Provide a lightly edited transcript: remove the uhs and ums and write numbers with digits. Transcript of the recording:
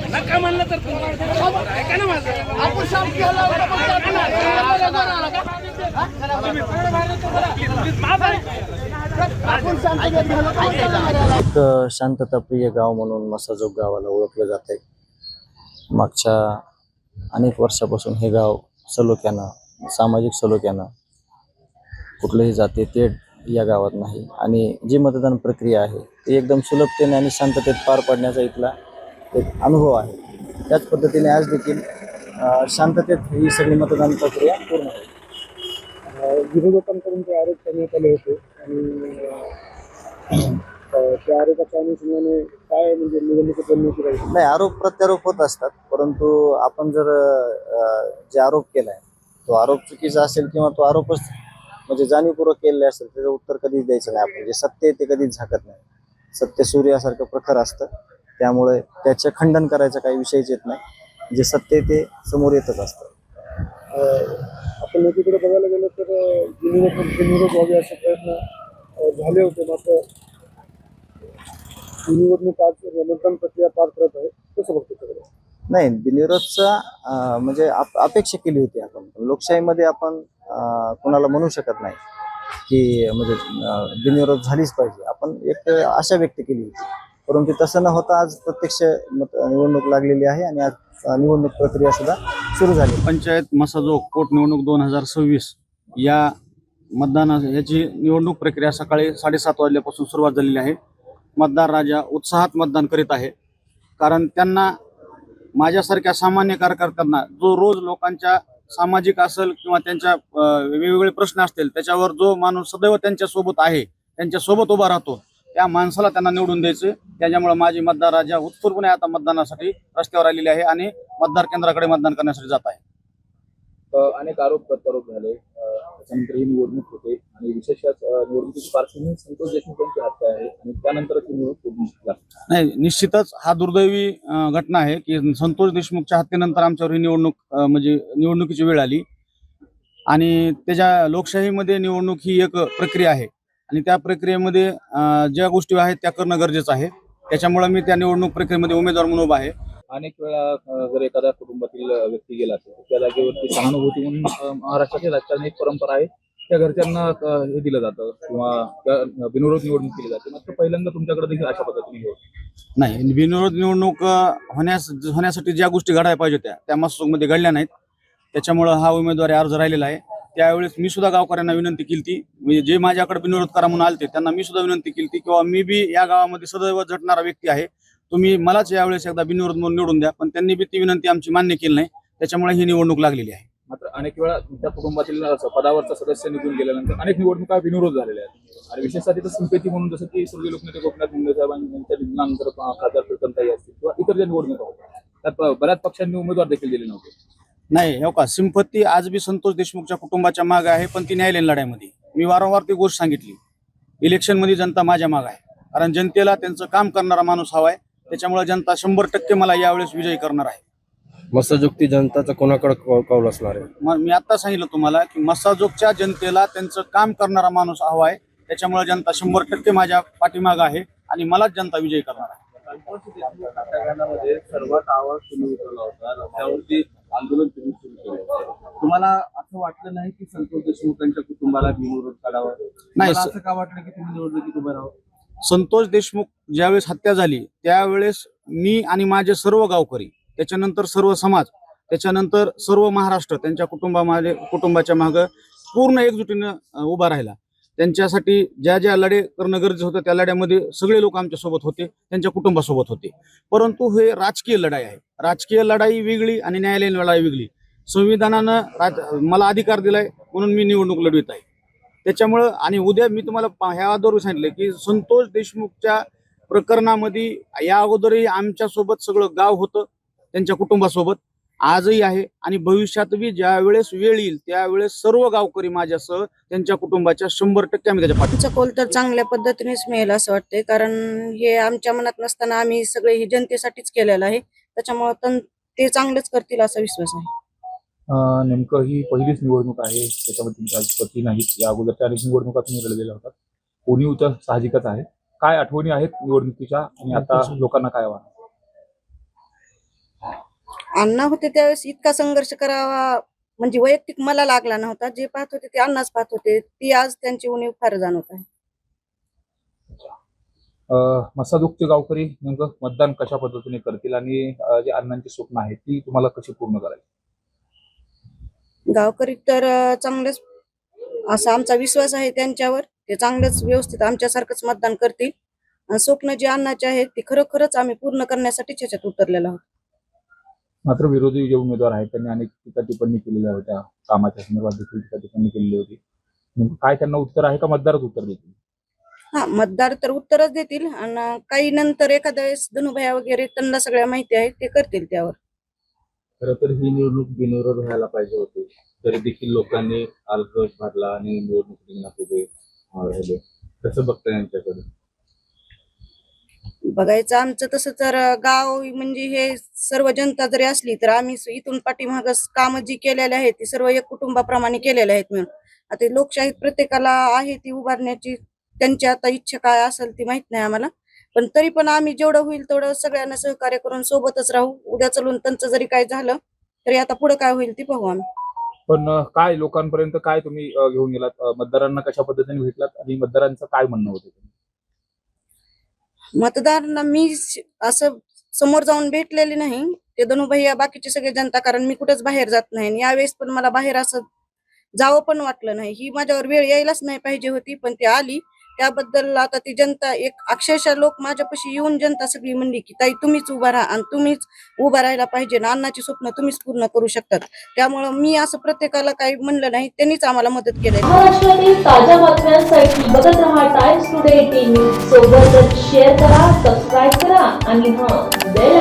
नका म्हणलं तर ऐका ना माझं. एक शांतताप्रिय गाव म्हणून मसाजोग गावाला ओळखलं जात आहे. मागच्या अनेक वर्षापासून हे गाव सलोख्यानं, सामाजिक सलोख्यानं कुठलंही जाती तेढ या गावात नाही आणि जी मतदान प्रक्रिया आहे ती एकदम सुलभतेने आणि शांततेत पार पाडण्याचा इथला एक अनुभव आहे. त्याच पद्धतीने आज देखील शांततेत ही सगळी मतदान प्रक्रिया पूर्ण होईल. विरोधकांकडून जे आरोप करण्यात आले होते आणि त्या आरोपाच्या अनुषंगाने काय म्हणजे निवडणुकीत रणनीती राहील? नाही, आरोप प्रत्यारोप होत असतात, परंतु आपण जर जे आरोप केलाय तो आरोप चुकीचा असेल किंवा तो आरोपच म्हणजे जाणीवपूर्वक केलेला असेल त्याचं उत्तर कधीच द्यायचं नाही. आपण जे सत्य आहे ते कधीच झाकत नाही. सत्य सूर्यासारखं प्रखर असतं, त्यामुळे त्याचे खंडन करायचा काही विषयच येत नाही. जे सत्य आहे ते समोर येतच असतं. आपण एकीकडे बघायला गेलं तर निवडणूक व्हावी असे प्रयत्न झाले होते, मात्र निवडणूक आज मतदान प्रक्रिया पार करत आहे. कसं बघतो? नाही, बिनविरोधचा म्हणजे अपेक्षा केली होती आपण. लोकशाहीमध्ये आपण कोणाला म्हणू शकत नाही की म्हणजे बिनविरोध झालीच पाहिजे. आपण एक आशा व्यक्त केली होती, परंतु तसं न होता आज प्रत्यक्ष निवडणूक लागलेली आहे आणि आज निवडणूक प्रक्रिया सुद्धा सुरू झाली. पंचायत मसाजोग पोटनिवडणूक 2026 या याची निवडणूक प्रक्रिया सकाळी 7:30 वाजल्यापासून सुरुवात झालेली आहे. मतदार राजा उत्साहात मतदान करीत आहे, कारण त्यांना माझ्यासारख्या सामान्य कार्यकर्त्यांना जो रोज लोकांच्या सामाजिक असेल किंवा त्यांच्या वेगवेगळे प्रश्न असतील त्याच्यावर जो माणूस सदैव त्यांच्या सोबत आहे, त्यांच्या सोबत उभा राहतो, त्या माणसाला त्यांना निवडून द्यायचे. त्याच्यामुळे माझी मतदार राजा उत्स्फूर्तपणे आता मतदानासाठी रस्त्यावर आलेली आहे आणि मतदार केंद्राकडे मतदान करण्यासाठी जात आहे. अनेक आरोप प्रत्यारोप झाले, त्याच्यानंतर ही निवडणूक होते आणि विशेषतः निवडणुकीची पार्श्वभूमी संतोष देशमुख यांची हत्या आहे आणि त्यानंतरच ही निवडणूक नाही, निश्चितच हा दुर्दैवी घटना आहे की संतोष देशमुखच्या हत्येनंतर आमच्यावर ही म्हणजे निवडणुकीची वेळ आली आणि त्याच्या लोकशाहीमध्ये निवडणूक ही एक प्रक्रिया आहे आणि त्या प्रक्रियेमध्ये ज्या गोष्टी आहेत त्या करणं गरजेचं आहे. त्याच्यामुळे मी त्या निवडणूक प्रक्रियेमध्ये उमेदवार म्हणून उभा आहे. अनेक वेळा जर एखाद्या कुटुंबातील व्यक्ती गेला तर त्या जागेवरती सहानुभूती म्हणून महाराष्ट्राची राजकारणी एक परंपरा आहे, त्या घरच्यांना हे दिलं जातं किंवा बिनविरोध निवडणूक केली जाते. मात्र पहिल्यांदा तुमच्याकडे देखील अशा पद्धतीने होत नाही. बिनविरोध निवडणूक होण्यासाठी ज्या गोष्टी घडायला पाहिजे त्या मसाजोगमध्ये घडल्या नाहीत. त्याच्यामुळं हा उमेदवारी अर्ज राहिलेला आहे. त्यावेळेस मी सुद्धा गावकऱ्यांना विनंती केली, म्हणजे जे माझ्याकडे बिनविरोध करा म्हणून आलते त्यांना मी सुद्धा विनंती केली किंवा मी बी या गावामध्ये सदैव झटणारा व्यक्ती आहे, तुम्ही मलाच यावेळेस एकदा बिनविरोध म्हणून निवडून द्या. पण त्यांनी बी ती विनंती आमची मान्य केली नाही, त्याच्यामुळे ही निवडणूक लागलेली आहे. मात्र अनेक वेळा त्या कुटुंबातील पदावरचा सदस्य निघून गेल्यानंतर अनेक निवडणुका बिनविरोध झालेल्या आहेत आणि विशेषतः तिथं सिंपेती म्हणून जसं की स्वर्गीय लोकनेते गोपीनाथ मुंडे साहेबांच्या निधनानंतर खासदार प्रीतमताई असतील किंवा इतर ज्या निवडणुका होत्या त्यात बऱ्याच पक्षांनी उमेदवार देखील दिले नव्हते. नाही, हो का, सिंपत्ती आज बी संतोष देशमुखच्या कुटुंबाच्या मागे आहे, पण ती न्यायालयीन लढ्यामध्ये. मी वारंवार ती गोष्ट सांगितली, इलेक्शनमध्ये जनता माझ्या मागे आहे, कारण जनतेला त्यांचं काम करणारा माणूस हवा आहे. त्याच्यामुळे जनता 100% मला यावेळेस विजयी करणार आहे. मसाजोगती जनताचा कोणाकडे कौल असणार आहे? मी आता सांगितलं तुम्हाला की मसाजोगच्या जनतेला त्यांचं काम करणारा माणूस हवा आहे. त्याच्यामुळे जनता 100% माझ्या पाठीमागं आहे आणि मलाच जनता विजयी करणार आहे. सर्वात आवाज तुम्ही उठवला होता, त्यावरती आंदोलन तुम्ही सुरू केलं. तुम्हाला असं वाटलं नाही की संतोष देशमुख यांच्या कुटुंबाला बिनविरोध काढावा? नाही, असं का वाटलं की तुम्ही निवडणुकीत उभे राहावं? संतोष देशमुख ज्यावेळेस हत्या झाली त्यावेळेस मी आणि माझे सर्व गावकरी, त्याच्यानंतर सर्व समाज, त्याच्यानंतर सर्व महाराष्ट्र त्यांच्या कुटुंबाच्या मागं पूर्ण एकजुटीनं उभा राहिला. त्यांच्यासाठी ज्या ज्या लढे करणं गरजेचं होतं त्या लढ्यामध्ये सगळे लोक आमच्या सोबत होते, त्यांच्या कुटुंबासोबत होते. परंतु हे राजकीय लढाई आहे. राजकीय लढाई वेगळी आणि न्यायालयीन लढाई वेगळी. संविधानानं मला अधिकार दिलाय म्हणून मी निवडणूक लढवित आहे. त्याच्यामुळं आणि उद्या मी तुम्हाला ह्या अगोदर सांगितलं की संतोष देशमुखच्या प्रकरणामध्ये या अगोदरही आमच्या सोबत सगळं गाव होतं, त्यांच्या कुटुंबासोबत आजही आहे आणि भविष्यातही ज्या वेळेस वेळ येईल त्यावेळेस सर्व गावकरी माझ्यासह त्यांच्या कुटुंबाच्या 100% आम्ही त्याच्या पाठीचा कौल तर चांगल्या पद्धतीनेच मिळेल असं वाटतंय, कारण हे आमच्या मनात नसताना आम्ही सगळे ही जनतेसाठीच केलेलं आहे. त्याच्यामुळे ते चांगलंच करतील असा विश्वास आहे. नेमकं ही पहिलीच निवडणूक आहे त्याच्यामध्ये तुमच्या पती नाहीत. या अगोदरच्या अनेक निवडणुका तुम्ही लढलेल्या होतात. कोणी तर साहजिकच आहे. काय आठवणी आहेत निवडणुकीच्या आणि आता लोकांना काय आव्हान? अण्णा होते त्यावेळेस इतका संघर्ष करावा म्हणजे वैयक्तिक मला लागला नव्हता. जे पाहत होते ते अण्णाच पाहत होते. ती आज त्यांची उणीव फार जाणवत आहे. मसाजोगचे गावकरी नेमकं मतदान कशा पद्धतीने करतील आणि जे अण्णांची स्वप्न आहेत ती तुम्हाला कशी पूर्ण करायची? गावकरी तर चांगलेच असा आमचा विश्वास आहे त्यांच्यावर. ते चांगलेच व्यवस्थित आमच्यासारखंच मतदान करतील आणि स्वप्न जी अण्णाचे आहेत ती खरोखरच आम्ही पूर्ण करण्यासाठी त्याच्यात उतरलेलो आहोत. मात्र विरोधी जे उमेदवार आहेत त्यांनी अनेक टीका टिप्पणी केलेल्या होत्या. कामाच्या संदर्भात देखील टीका टिप्पणी केलेली होती. नेमकं काय त्यांना उत्तर आहे का मतदारच उत्तर देतील? हा, मतदार तर उत्तरच देतील आणि काही नंतर एखाद्या वेळेस धनुभया वगैरे त्यांना सगळ्या माहिती आहे ते करतील त्यावर. खरं तर ही निवडणूक बिनविरोध व्हायला पाहिजे होती, तरी देखील लोकांनी अर्ज भरला आणि निवडणूक रिंगणात उभे राहिले. कसं बघता यांच्याकडे? बघायचं आमचं तसं तर गाव म्हणजे हे सर्व जनता जरी असली तर आम्ही इथून पाठीमाग कामं जी केलेली आहेत ती सर्व एक कुटुंबाप्रमाणे केलेले आहेत मिळून. आता लोकशाहीत प्रत्येकाला आहे ती उभारण्याची त्यांची आता इच्छा काय असेल ती माहित नाही आम्हाला. पण तरी पण आम्ही जेवढं होईल तेवढं सगळ्यांना सहकार्य करून सोबतच राहू. उद्या चलून त्यांचं जरी काय झालं तरी आता पुढे काय होईल ती पाहू आम्ही. पण काय लोकांपर्यंत काय तुम्ही घेऊन गेलात? मतदारांना कशा पद्धतीने भेटलात आणि मतदारांचं काय म्हणणं होतं? मतदारांना मी असं समोर जाऊन भेटलेली नाही. ते धनुभैया बाकीची सगळी जनता, कारण मी कुठेच बाहेर जात नाही आणि यावेळेस पण मला बाहेर असं जावं पण वाटलं नाही. ही माझ्यावर वेळ यायलाच नाही पाहिजे होती पण ती आली. त्याबद्दल आता ती जनता एक अक्षरशः लोक माझ्यापाशी येऊन जनता सगळी म्हणली की ताई तुम्हीच उभा राहा आणि तुम्हीच उभा राहायला पाहिजे ना, अण्णाची स्वप्न तुम्हीच पूर्ण करू शकतात. त्यामुळं मी असं प्रत्येकाला काही म्हणलं नाही, त्यांनीच आम्हाला मदत केली. महाराष्ट्रातील ताज्या बातम्यांसाठी बघत रहा टाइम्स टुडे टीव्ही. सोबतच शेअर करा, सबस्क्राईब करा आणि बेल